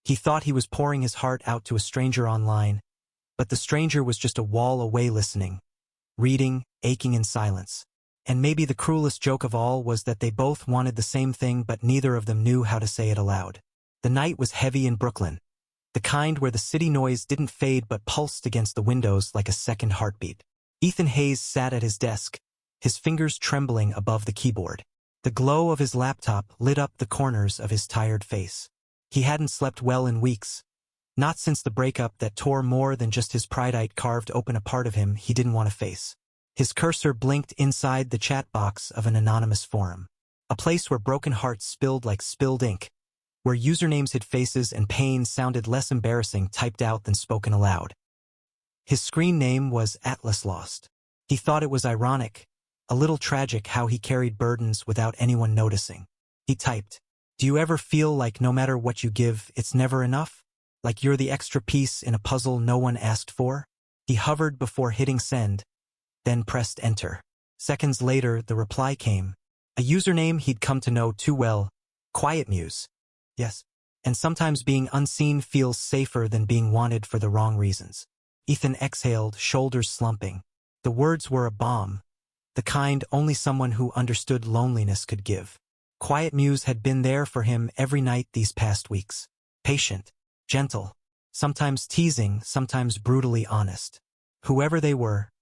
He thought he was pouring his heart out to a stranger online, but the stranger was just a wall away listening, reading, aching in silence. And maybe the cruelest joke of all was that they both wanted the same thing but neither of them knew how to say it aloud. The night was heavy in Brooklyn, the kind where the city noise didn't fade but pulsed against the windows like a second heartbeat. Ethan Hayes sat at his desk, his fingers trembling above the keyboard. The glow of his laptop lit up the corners of his tired face. He hadn't slept well in weeks, not since the breakup that tore more than just his pride carved open a part of him he didn't want to face. His cursor blinked inside the chat box of an anonymous forum, a place where broken hearts spilled like spilled ink, where usernames hid faces and pain sounded less embarrassing typed out than spoken aloud. His screen name was Atlas Lost. He thought it was ironic, a little tragic how he carried burdens without anyone noticing. He typed, "Do you ever feel like no matter what you give, it's never enough? Like you're the extra piece in a puzzle no one asked for?" He hovered before hitting send, then pressed enter. Seconds later, the reply came. A username he'd come to know too well, Quiet Muse. Yes. And sometimes being unseen feels safer than being wanted for the wrong reasons. Ethan exhaled, shoulders slumping. The words were a bomb, the kind only someone who understood loneliness could give. Quiet Muse had been there for him every night these past weeks. Patient, gentle, sometimes teasing, sometimes brutally honest. Whoever they were,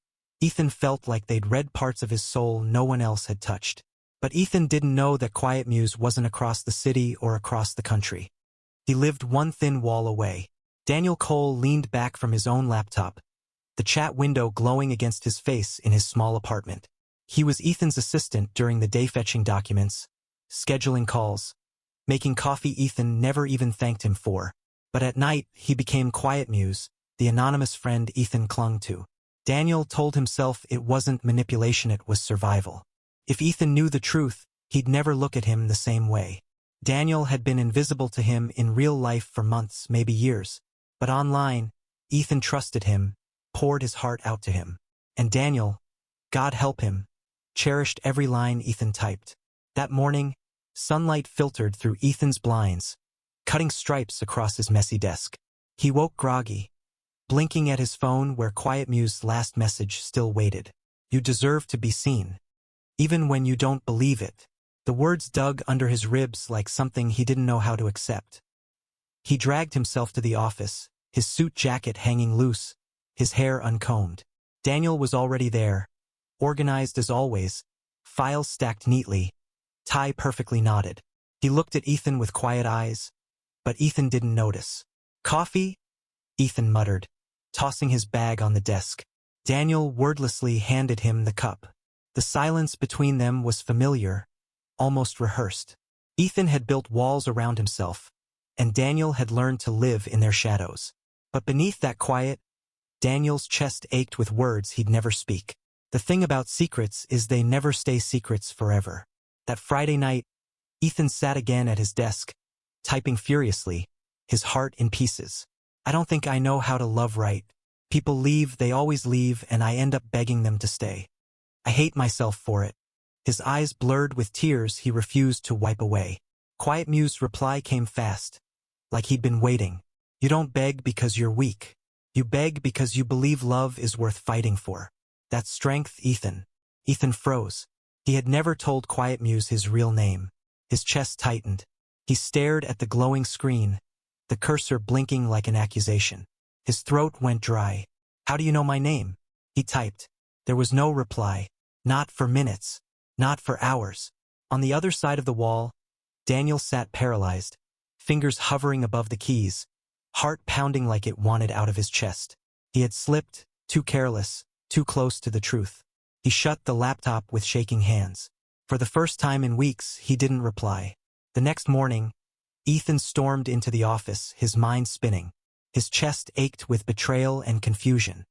Ethan felt like they'd read parts of his soul no one else had touched. But Ethan didn't know that Quiet Muse wasn't across the city or across the country. He lived one thin wall away. Daniel Cole leaned back from his own laptop, the chat window glowing against his face in his small apartment. He was Ethan's assistant during the day, fetching documents, scheduling calls, making coffee Ethan never even thanked him for. But at night, he became Quiet Muse, the anonymous friend Ethan clung to. Daniel told himself it wasn't manipulation, it was survival. If Ethan knew the truth, he'd never look at him the same way. Daniel had been invisible to him in real life for months, maybe years. But online, Ethan trusted him, poured his heart out to him. And Daniel, God help him, cherished every line Ethan typed. That morning, sunlight filtered through Ethan's blinds, cutting stripes across his messy desk. He woke groggy, blinking at his phone where Quiet Muse's last message still waited. "You deserve to be seen, even when you don't believe it." The words dug under his ribs like something he didn't know how to accept. He dragged himself to the office, his suit jacket hanging loose, his hair uncombed. Daniel was already there, organized as always, files stacked neatly, tie perfectly knotted. He looked at Ethan with quiet eyes, but Ethan didn't notice. "Coffee?" Ethan muttered, tossing his bag on the desk. Daniel wordlessly handed him the cup. The silence between them was familiar, almost rehearsed. Ethan had built walls around himself, and Daniel had learned to live in their shadows. But beneath that quiet, Daniel's chest ached with words he'd never speak. The thing about secrets is they never stay secrets forever. That Friday night, Ethan sat again at his desk, typing furiously, his heart in pieces. "I don't think I know how to love right. People leave, they always leave, and I end up begging them to stay. I hate myself for it." His eyes blurred with tears he refused to wipe away. Quiet Muse's reply came fast, like he'd been waiting. "You don't beg because you're weak. You beg because you believe love is worth fighting for. That's strength, Ethan." Ethan froze. He had never told Quiet Muse his real name. His chest tightened. He stared at the glowing screen, the cursor blinking like an accusation. His throat went dry. "How do you know my name?" he typed. There was no reply. Not for minutes. Not for hours. On the other side of the wall, Daniel sat paralyzed, fingers hovering above the keys, heart pounding like it wanted out of his chest. He had slipped, too careless, too close to the truth. He shut the laptop with shaking hands. For the first time in weeks, he didn't reply. The next morning, Ethan stormed into the office, his mind spinning. His chest ached with betrayal and confusion.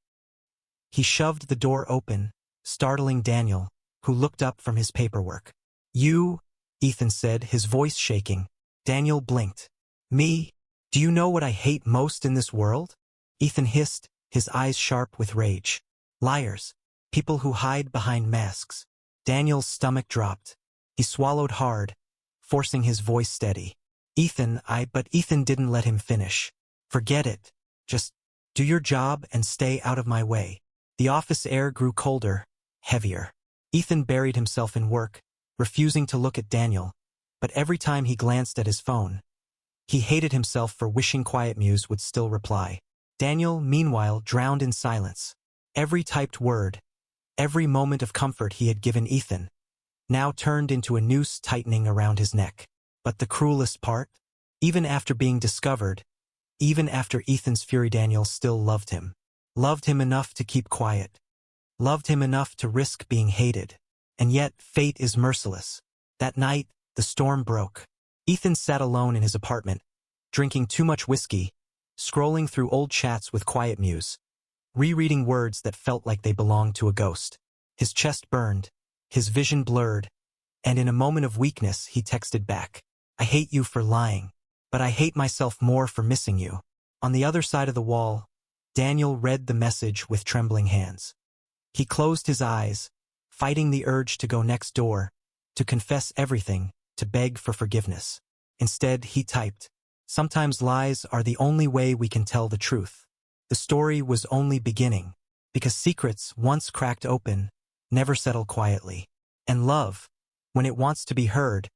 He shoved the door open, startling Daniel, who looked up from his paperwork. "You?" Ethan said, his voice shaking. Daniel blinked. "Me? Do you know what I hate most in this world?" Ethan hissed, his eyes sharp with rage. "Liars. People who hide behind masks." Daniel's stomach dropped. He swallowed hard, forcing his voice steady. But Ethan didn't let him finish. Forget it. Just do your job and stay out of my way. The office air grew colder, heavier. Ethan buried himself in work, refusing to look at Daniel, but every time he glanced at his phone, he hated himself for wishing Quiet Muse would still reply. Daniel, meanwhile, drowned in silence. Every typed word, every moment of comfort he had given Ethan, now turned into a noose tightening around his neck. But the cruelest part? Even after being discovered, even after Ethan's fury, Daniel still loved him. Loved him enough to keep quiet. Loved him enough to risk being hated. And yet, fate is merciless. That night, the storm broke. Ethan sat alone in his apartment, drinking too much whiskey, scrolling through old chats with Quiet Muse, rereading words that felt like they belonged to a ghost. His chest burned, his vision blurred, and in a moment of weakness he texted back, "I hate you for lying, but I hate myself more for missing you." On the other side of the wall, Daniel read the message with trembling hands. He closed his eyes, fighting the urge to go next door, to confess everything, to beg for forgiveness. Instead, he typed, "Sometimes lies are the only way we can tell the truth." The story was only beginning, because secrets, once cracked open, never settle quietly. And love, when it wants to be heard,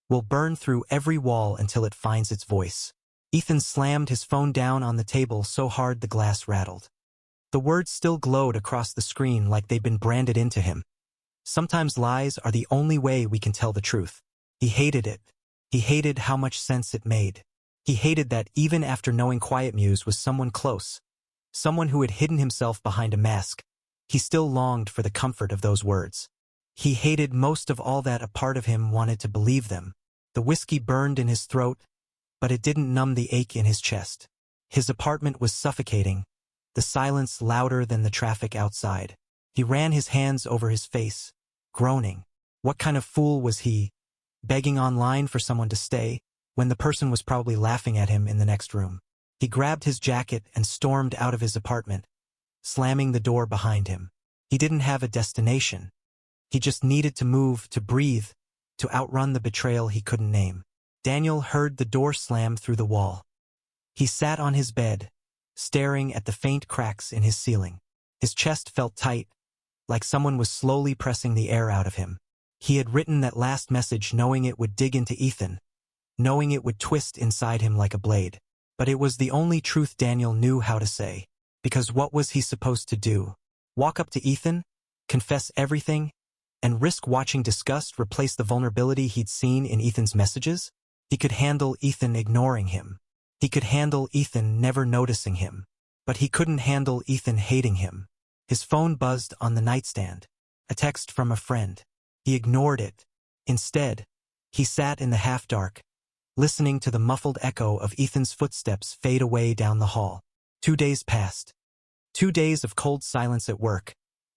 will burn through every wall until it finds its voice. Ethan slammed his phone down on the table so hard the glass rattled. The words still glowed across the screen like they'd been branded into him. Sometimes lies are the only way we can tell the truth. He hated it. He hated how much sense it made. He hated that even after knowing Quiet Muse was someone close, someone who had hidden himself behind a mask, he still longed for the comfort of those words. He hated most of all that a part of him wanted to believe them. The whiskey burned in his throat, but it didn't numb the ache in his chest. His apartment was suffocating, the silence louder than the traffic outside. He ran his hands over his face, groaning. What kind of fool was he, begging online for someone to stay, when the person was probably laughing at him in the next room? He grabbed his jacket and stormed out of his apartment, slamming the door behind him. He didn't have a destination. He just needed to move, to breathe, to outrun the betrayal he couldn't name. Daniel heard the door slam through the wall. He sat on his bed, staring at the faint cracks in his ceiling. His chest felt tight, like someone was slowly pressing the air out of him. He had written that last message knowing it would dig into Ethan, knowing it would twist inside him like a blade. But it was the only truth Daniel knew how to say. Because what was he supposed to do? Walk up to Ethan, confess everything, and risk watching disgust replace the vulnerability he'd seen in Ethan's messages? He could handle Ethan ignoring him. He could handle Ethan never noticing him. But he couldn't handle Ethan hating him. His phone buzzed on the nightstand. A text from a friend. He ignored it. Instead, he sat in the half-dark, listening to the muffled echo of Ethan's footsteps fade away down the hall. 2 days passed. 2 days of cold silence at work,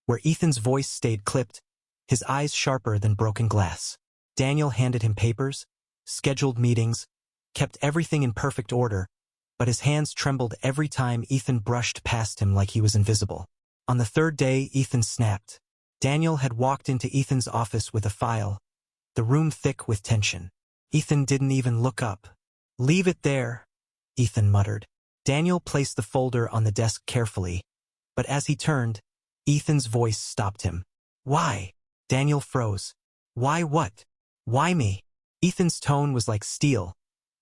where Ethan's voice stayed clipped, his eyes sharper than broken glass. Daniel handed him papers, scheduled meetings, kept everything in perfect order, but his hands trembled every time Ethan brushed past him like he was invisible. On the 3rd day, Ethan snapped. Daniel had walked into Ethan's office with a file, the room thick with tension. Ethan didn't even look up. "Leave it there," Ethan muttered. Daniel placed the folder on the desk carefully, but as he turned, Ethan's voice stopped him. "Why?" Daniel froze. "Why what? Why me?" Ethan's tone was like steel,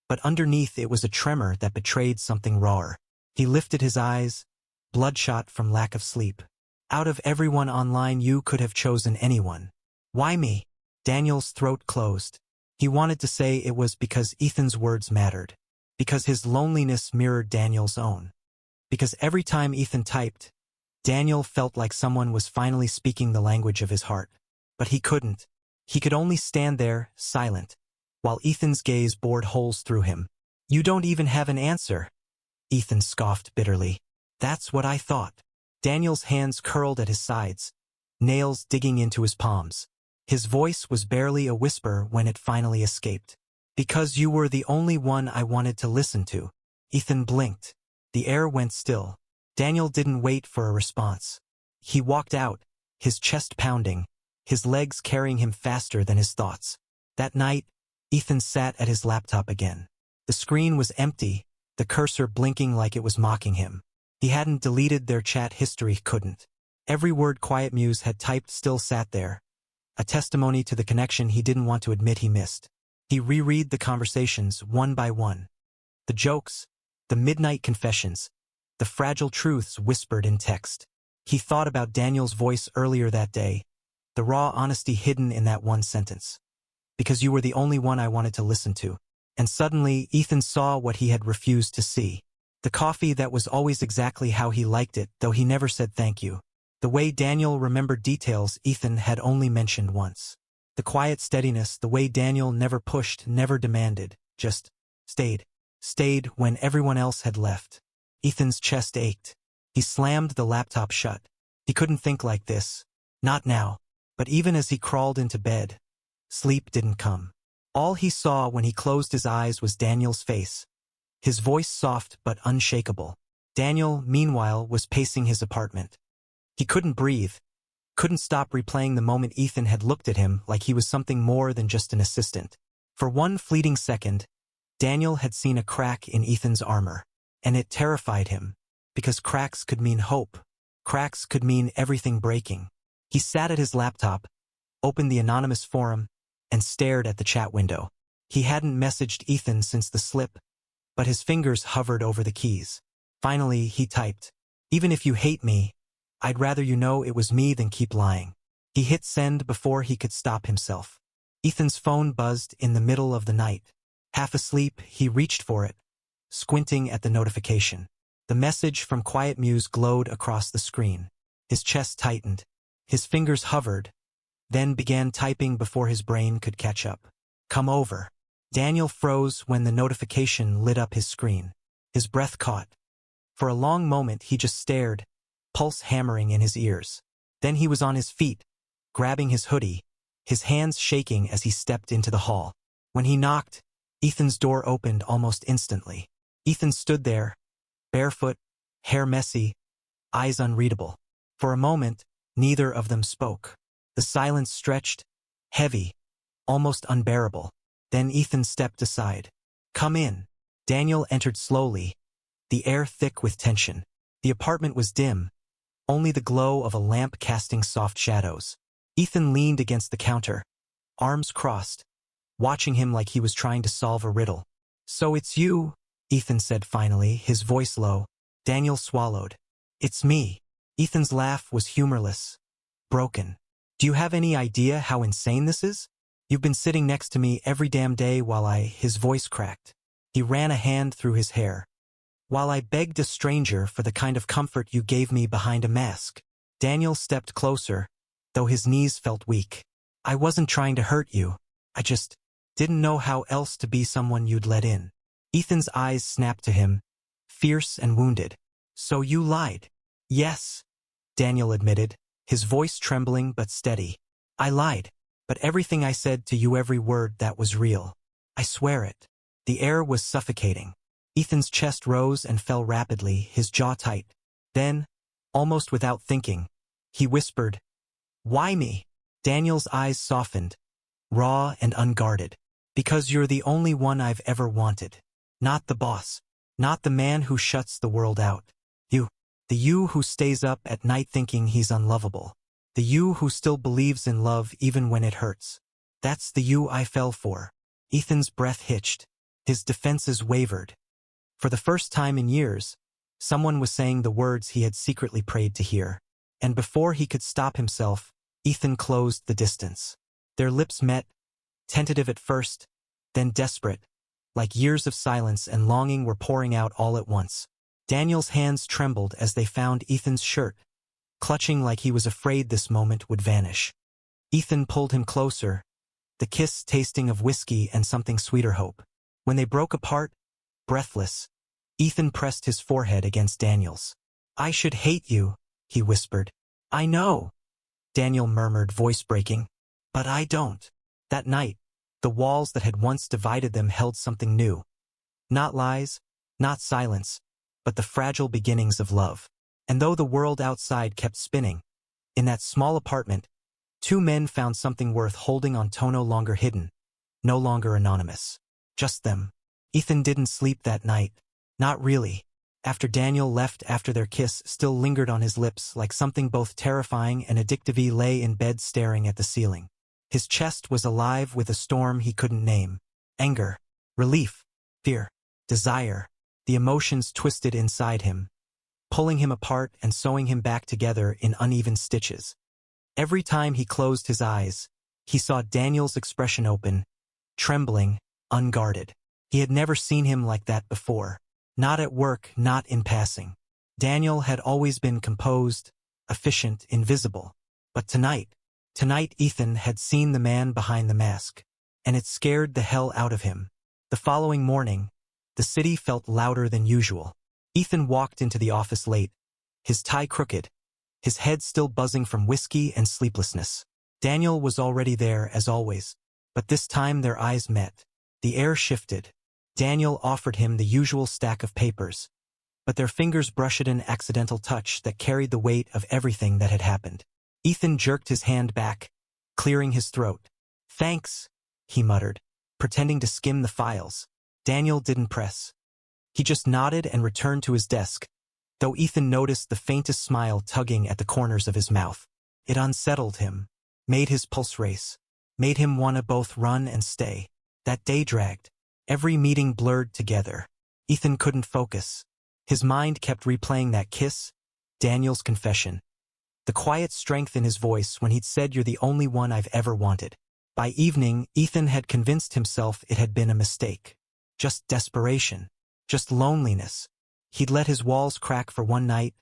but underneath it was a tremor that betrayed something rawer. He lifted his eyes, bloodshot from lack of sleep. "Out of everyone online you could have chosen anyone. Why me?" Daniel's throat closed. He wanted to say it was because Ethan's words mattered, because his loneliness mirrored Daniel's own, because every time Ethan typed, Daniel felt like someone was finally speaking the language of his heart. But he couldn't. He could only stand there, silent, while Ethan's gaze bored holes through him. "You don't even have an answer," Ethan scoffed bitterly. "That's what I thought." Daniel's hands curled at his sides, nails digging into his palms. His voice was barely a whisper when it finally escaped. "Because you were the only one I wanted to listen to." Ethan blinked. The air went still. Daniel didn't wait for a response. He walked out, his chest pounding, his legs carrying him faster than his thoughts. That night, Ethan sat at his laptop again. The screen was empty, the cursor blinking like it was mocking him. He hadn't deleted their chat history, couldn't. Every word Quiet Muse had typed still sat there, a testimony to the connection he didn't want to admit he missed. He reread the conversations one by one. The jokes, the midnight confessions, the fragile truths whispered in text. He thought about Daniel's voice earlier that day, the raw honesty hidden in that one sentence. Because you were the only one I wanted to listen to. And suddenly, Ethan saw what he had refused to see. The coffee that was always exactly how he liked it, though he never said thank you. The way Daniel remembered details Ethan had only mentioned once. The quiet steadiness, the way Daniel never pushed, never demanded, just stayed. Stayed when everyone else had left. Ethan's chest ached. He slammed the laptop shut. He couldn't think like this. Not now. But even as he crawled into bed, sleep didn't come. All he saw when he closed his eyes was Daniel's face. His voice soft but unshakable. Daniel, meanwhile, was pacing his apartment. He couldn't breathe. Couldn't stop replaying the moment Ethan had looked at him like he was something more than just an assistant. For one fleeting second, Daniel had seen a crack in Ethan's armor. And it terrified him. Because cracks could mean hope. Cracks could mean everything breaking. He sat at his laptop, opened the anonymous forum, and stared at the chat window. He hadn't messaged Ethan since the slip, but his fingers hovered over the keys. Finally, he typed, "Even if you hate me, I'd rather you know it was me than keep lying." He hit send before he could stop himself. Ethan's phone buzzed in the middle of the night. Half asleep, he reached for it, squinting at the notification. The message from Quiet Muse glowed across the screen. His chest tightened. His fingers hovered, then began typing before his brain could catch up. "Come over." Daniel froze when the notification lit up his screen. His breath caught. For a long moment he just stared, pulse hammering in his ears. Then he was on his feet, grabbing his hoodie, his hands shaking as he stepped into the hall. When he knocked, Ethan's door opened almost instantly. Ethan stood there, barefoot, hair messy, eyes unreadable. For a moment, neither of them spoke. The silence stretched, heavy, almost unbearable. Then Ethan stepped aside. "Come in." Daniel entered slowly, the air thick with tension. The apartment was dim, only the glow of a lamp casting soft shadows. Ethan leaned against the counter, arms crossed, watching him like he was trying to solve a riddle. "So it's you," Ethan said finally, his voice low. Daniel swallowed. "It's me." Ethan's laugh was humorless, broken. "Do you have any idea how insane this is? You've been sitting next to me every damn day while his voice cracked. He ran a hand through his hair. "While I begged a stranger for the kind of comfort you gave me behind a mask." Daniel stepped closer, though his knees felt weak. "I wasn't trying to hurt you. I just didn't know how else to be someone you'd let in." Ethan's eyes snapped to him, fierce and wounded. "So you lied?" "Yes," Daniel admitted, his voice trembling but steady. "I lied, but everything I said to you, every word, that was real. I swear it." The air was suffocating. Ethan's chest rose and fell rapidly, his jaw tight. Then, almost without thinking, he whispered, "Why me?" Daniel's eyes softened, raw and unguarded. "Because you're the only one I've ever wanted. Not the boss. Not the man who shuts the world out. You. The you who stays up at night thinking he's unlovable. The you who still believes in love even when it hurts. That's the you I fell for." Ethan's breath hitched. His defenses wavered. For the first time in years, someone was saying the words he had secretly prayed to hear. And before he could stop himself, Ethan closed the distance. Their lips met, tentative at first, then desperate, like years of silence and longing were pouring out all at once. Daniel's hands trembled as they found Ethan's shirt, clutching like he was afraid this moment would vanish. Ethan pulled him closer, the kiss tasting of whiskey and something sweeter hope. When they broke apart, breathless, Ethan pressed his forehead against Daniel's. "I should hate you," he whispered. "I know," Daniel murmured, voice breaking. "But I don't." That night, the walls that had once divided them held something new. Not lies, not silence, but the fragile beginnings of love. And though the world outside kept spinning, in that small apartment, two men found something worth holding on to, no longer hidden, no longer anonymous. Just them. Ethan didn't sleep that night. Not really. After Daniel left after their kiss still lingered on his lips like something both terrifying and addictive, he lay in bed staring at the ceiling. His chest was alive with a storm he couldn't name. Anger, relief, fear, desire. The emotions twisted inside him, pulling him apart and sewing him back together in uneven stitches. Every time he closed his eyes, he saw Daniel's expression open, trembling, unguarded. He had never seen him like that before. Not at work, not in passing. Daniel had always been composed, efficient, invisible. But tonight Ethan had seen the man behind the mask, and it scared the hell out of him. The following morning, the city felt louder than usual. Ethan walked into the office late, his tie crooked, his head still buzzing from whiskey and sleeplessness. Daniel was already there as always, but this time their eyes met. The air shifted. Daniel offered him the usual stack of papers, but their fingers brushed an accidental touch that carried the weight of everything that had happened. Ethan jerked his hand back, clearing his throat. "Thanks," he muttered, pretending to skim the files. Daniel didn't press. He just nodded and returned to his desk, though Ethan noticed the faintest smile tugging at the corners of his mouth. It unsettled him, made his pulse race, made him want to both run and stay. That day dragged. Every meeting blurred together. Ethan couldn't focus. His mind kept replaying that kiss, Daniel's confession, the quiet strength in his voice when he'd said, "You're the only one I've ever wanted." By evening, Ethan had convinced himself it had been a mistake. Just desperation. Just loneliness. He'd let his walls crack for one night,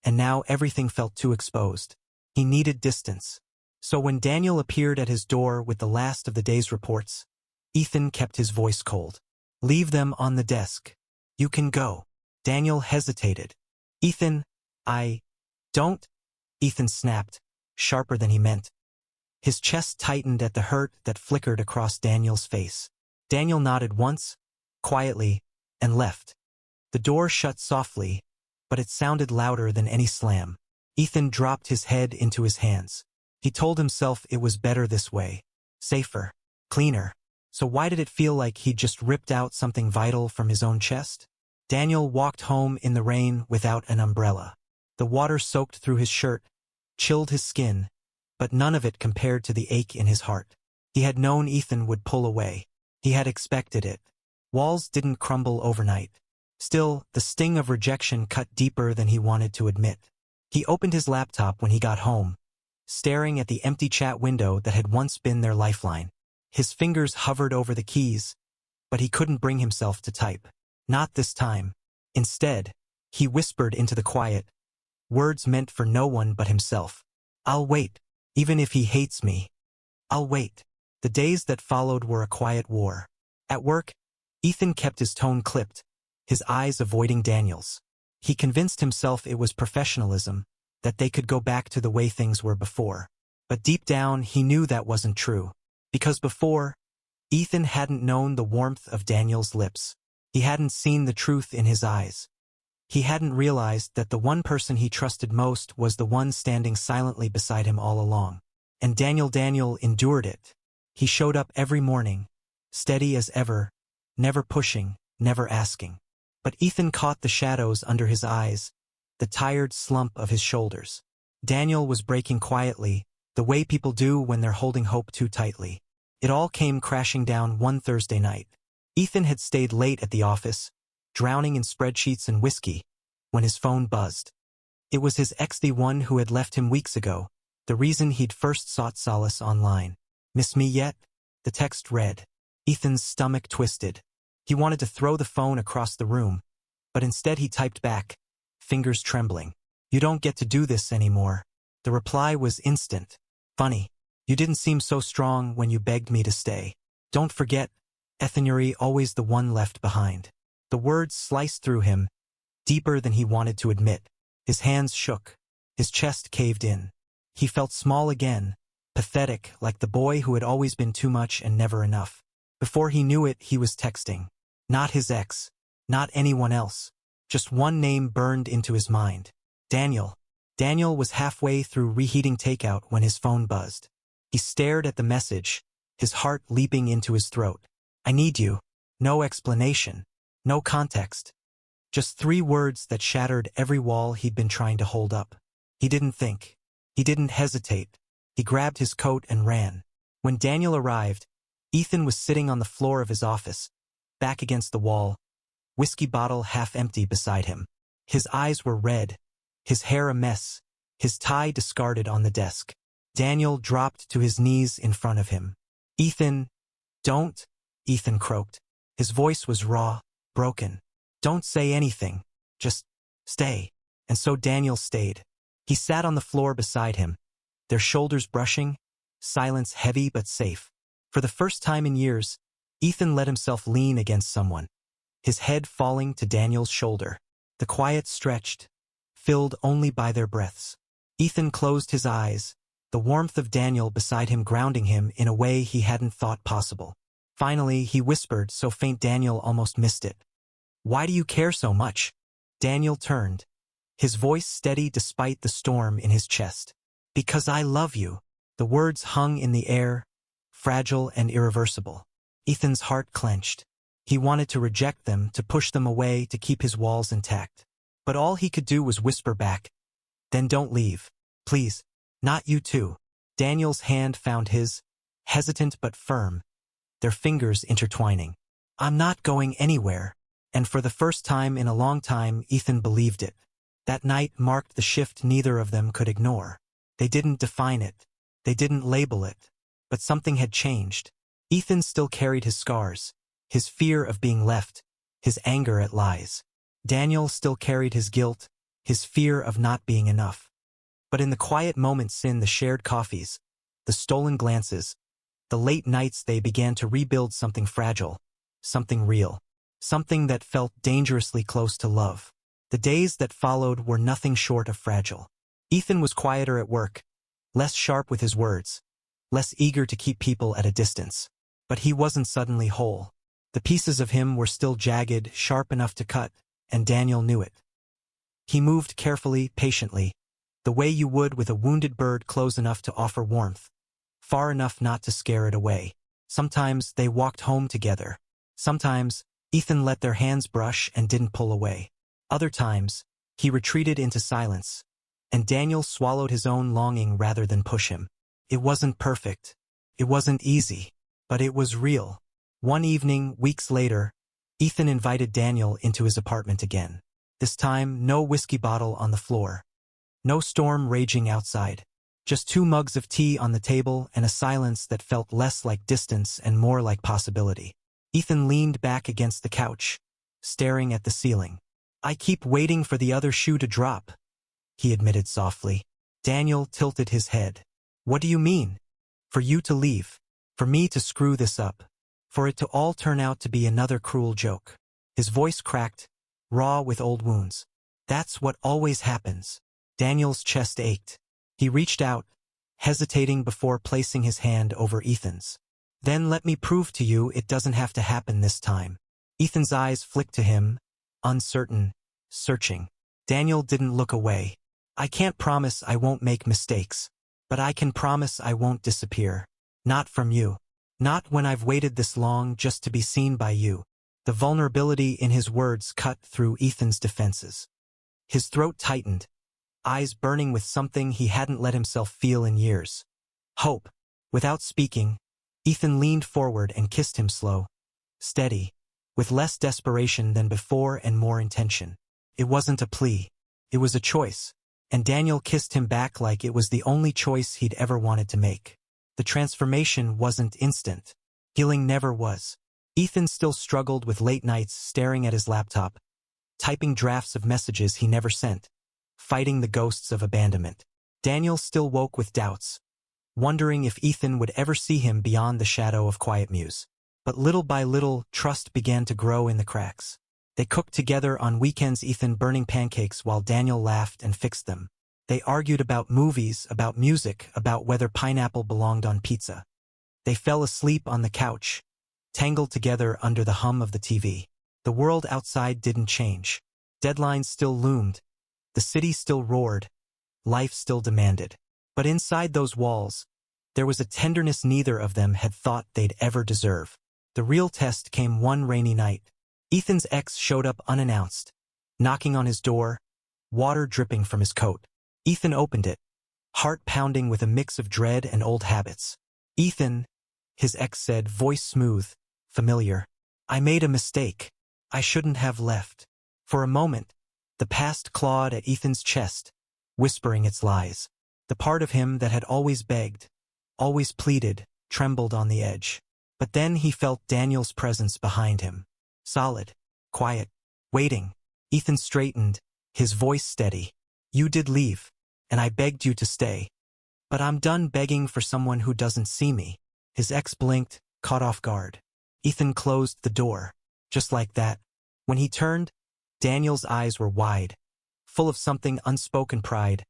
and now everything felt too exposed. He needed distance. So when Daniel appeared at his door with the last of the day's reports, Ethan kept his voice cold. "Leave them on the desk. You can go." Daniel hesitated. "Ethan, I don't," Ethan snapped, sharper than he meant. His chest tightened at the hurt that flickered across Daniel's face. Daniel nodded once, quietly, and left. The door shut softly, but it sounded louder than any slam. Ethan dropped his head into his hands. He told himself it was better this way. Safer. Cleaner. So why did it feel like he'd just ripped out something vital from his own chest? Daniel walked home in the rain without an umbrella. The water soaked through his shirt, chilled his skin, but none of it compared to the ache in his heart. He had known Ethan would pull away. He had expected it. Walls didn't crumble overnight. Still, the sting of rejection cut deeper than he wanted to admit. He opened his laptop when he got home, staring at the empty chat window that had once been their lifeline. His fingers hovered over the keys, but he couldn't bring himself to type. Not this time. Instead, he whispered into the quiet, words meant for no one but himself. "I'll wait. Even if he hates me. I'll wait." The days that followed were a quiet war. At work, Ethan kept his tone clipped, his eyes avoiding Daniel's. He convinced himself it was professionalism, that they could go back to the way things were before. But deep down, he knew that wasn't true. Because before, Ethan hadn't known the warmth of Daniel's lips. He hadn't seen the truth in his eyes. He hadn't realized that the one person he trusted most was the one standing silently beside him all along. And Daniel endured it. He showed up every morning, steady as ever, never pushing, never asking. But Ethan caught the shadows under his eyes, the tired slump of his shoulders. Daniel was breaking quietly, the way people do when they're holding hope too tightly. It all came crashing down one Thursday night. Ethan had stayed late at the office, drowning in spreadsheets and whiskey, when his phone buzzed. It was his ex, the one who had left him weeks ago, the reason he'd first sought solace online. "Miss me yet?" the text read. Ethan's stomach twisted. He wanted to throw the phone across the room, but instead he typed back, fingers trembling. "You don't get to do this anymore." The reply was instant. "Funny. You didn't seem so strong when you begged me to stay. Don't forget, Ethan, always the one left behind." The words sliced through him, deeper than he wanted to admit. His hands shook. His chest caved in. He felt small again, pathetic, like the boy who had always been too much and never enough. Before he knew it, he was texting. Not his ex, not anyone else. Just one name burned into his mind. Daniel. Daniel was halfway through reheating takeout when his phone buzzed. He stared at the message, his heart leaping into his throat. "I need you." No explanation. No context. Just 3 words that shattered every wall he'd been trying to hold up. He didn't think. He didn't hesitate. He grabbed his coat and ran. When Daniel arrived, Ethan was sitting on the floor of his office, back against the wall, whiskey bottle half empty beside him. His eyes were red, his hair a mess, his tie discarded on the desk. Daniel dropped to his knees in front of him. "Ethan, don't," Ethan croaked. His voice was raw, broken. "Don't say anything. Just stay." And so Daniel stayed. He sat on the floor beside him, their shoulders brushing, silence heavy but safe. For the first time in years, Ethan let himself lean against someone, his head falling to Daniel's shoulder. The quiet stretched, filled only by their breaths. Ethan closed his eyes, the warmth of Daniel beside him grounding him in a way he hadn't thought possible. Finally, he whispered so faint Daniel almost missed it. "Why do you care so much?" Daniel turned, his voice steady despite the storm in his chest. "Because I love you." The words hung in the air, fragile and irreversible. Ethan's heart clenched. He wanted to reject them, to push them away, to keep his walls intact. But all he could do was whisper back, "Then don't leave. Please. Not you too." Daniel's hand found his, hesitant but firm, their fingers intertwining. "I'm not going anywhere." And for the first time in a long time, Ethan believed it. That night marked the shift neither of them could ignore. They didn't define it. They didn't label it. But something had changed. Ethan still carried his scars, his fear of being left, his anger at lies. Daniel still carried his guilt, his fear of not being enough. But in the quiet moments, in the shared coffees, the stolen glances, the late nights, they began to rebuild something fragile, something real, something that felt dangerously close to love. The days that followed were nothing short of fragile. Ethan was quieter at work, less sharp with his words, less eager to keep people at a distance. But he wasn't suddenly whole. The pieces of him were still jagged, sharp enough to cut, and Daniel knew it. He moved carefully, patiently, the way you would with a wounded bird, close enough to offer warmth, far enough not to scare it away. Sometimes they walked home together. Sometimes Ethan let their hands brush and didn't pull away. Other times, he retreated into silence, and Daniel swallowed his own longing rather than push him. It wasn't perfect. It wasn't easy. But it was real. One evening, weeks later, Ethan invited Daniel into his apartment again. This time, no whiskey bottle on the floor. No storm raging outside. Just 2 mugs of tea on the table and a silence that felt less like distance and more like possibility. Ethan leaned back against the couch, staring at the ceiling. "I keep waiting for the other shoe to drop," he admitted softly. Daniel tilted his head. "What do you mean?" "For you to leave. For me to screw this up. For it to all turn out to be another cruel joke." His voice cracked, raw with old wounds. "That's what always happens." Daniel's chest ached. He reached out, hesitating before placing his hand over Ethan's. "Then let me prove to you it doesn't have to happen this time." Ethan's eyes flicked to him, uncertain, searching. Daniel didn't look away. "I can't promise I won't make mistakes. But I can promise I won't disappear. Not from you. Not when I've waited this long just to be seen by you." The vulnerability in his words cut through Ethan's defenses. His throat tightened, eyes burning with something he hadn't let himself feel in years. Hope. Without speaking, Ethan leaned forward and kissed him slow, steady, with less desperation than before and more intention. It wasn't a plea. It was a choice. And Daniel kissed him back like it was the only choice he'd ever wanted to make. The transformation wasn't instant. Healing never was. Ethan still struggled with late nights staring at his laptop, typing drafts of messages he never sent, fighting the ghosts of abandonment. Daniel still woke with doubts, wondering if Ethan would ever see him beyond the shadow of Quiet Muse. But little by little, trust began to grow in the cracks. They cooked together on weekends, Ethan burning pancakes while Daniel laughed and fixed them. They argued about movies, about music, about whether pineapple belonged on pizza. They fell asleep on the couch, tangled together under the hum of the TV. The world outside didn't change. Deadlines still loomed. The city still roared. Life still demanded. But inside those walls, there was a tenderness neither of them had thought they'd ever deserve. The real test came one rainy night. Ethan's ex showed up unannounced, knocking on his door, water dripping from his coat. Ethan opened it, heart pounding with a mix of dread and old habits. "Ethan," his ex said, voice smooth, familiar. "I made a mistake. I shouldn't have left." For a moment, the past clawed at Ethan's chest, whispering its lies. The part of him that had always begged, always pleaded, trembled on the edge. But then he felt Daniel's presence behind him. Solid, quiet, waiting. Ethan straightened, his voice steady. "You did leave, and I begged you to stay. But I'm done begging for someone who doesn't see me." His ex blinked, caught off guard. Ethan closed the door. Just like that. When he turned, Daniel's eyes were wide, full of something unspoken: pride,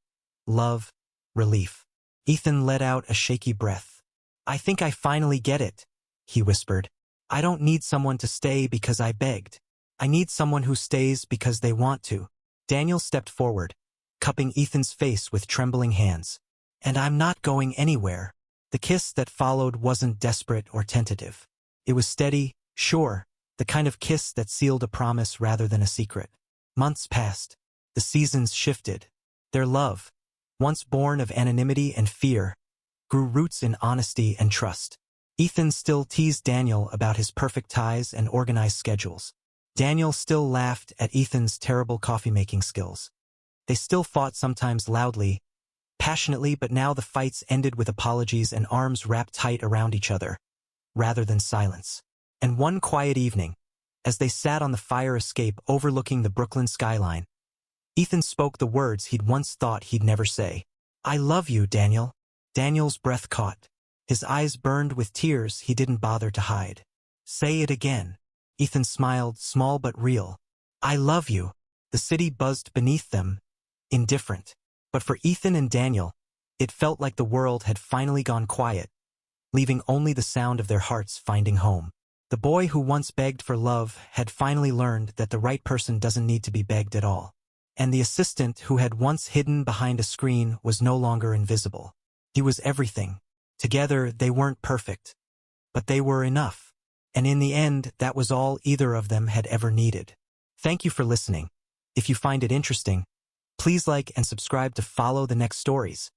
love, relief. Ethan let out a shaky breath. "I think I finally get it," he whispered. "I don't need someone to stay because I begged. I need someone who stays because they want to." Daniel stepped forward, cupping Ethan's face with trembling hands. "And I'm not going anywhere." The kiss that followed wasn't desperate or tentative. It was steady, sure, the kind of kiss that sealed a promise rather than a secret. Months passed. The seasons shifted. Their love, once born of anonymity and fear, grew roots in honesty and trust. Ethan still teased Daniel about his perfect ties and organized schedules. Daniel still laughed at Ethan's terrible coffee-making skills. They still fought, sometimes loudly, passionately, but now the fights ended with apologies and arms wrapped tight around each other, rather than silence. And one quiet evening, as they sat on the fire escape overlooking the Brooklyn skyline, Ethan spoke the words he'd once thought he'd never say. "I love you, Daniel." Daniel's breath caught. His eyes burned with tears he didn't bother to hide. "Say it again." Ethan smiled, small but real. "I love you." The city buzzed beneath them, indifferent. But for Ethan and Daniel, it felt like the world had finally gone quiet, leaving only the sound of their hearts finding home. The boy who once begged for love had finally learned that the right person doesn't need to be begged at all. And the assistant who had once hidden behind a screen was no longer invisible. He was everything. Together, they weren't perfect, but they were enough. And in the end, that was all either of them had ever needed. Thank you for listening. If you find it interesting, please like and subscribe to follow the next stories.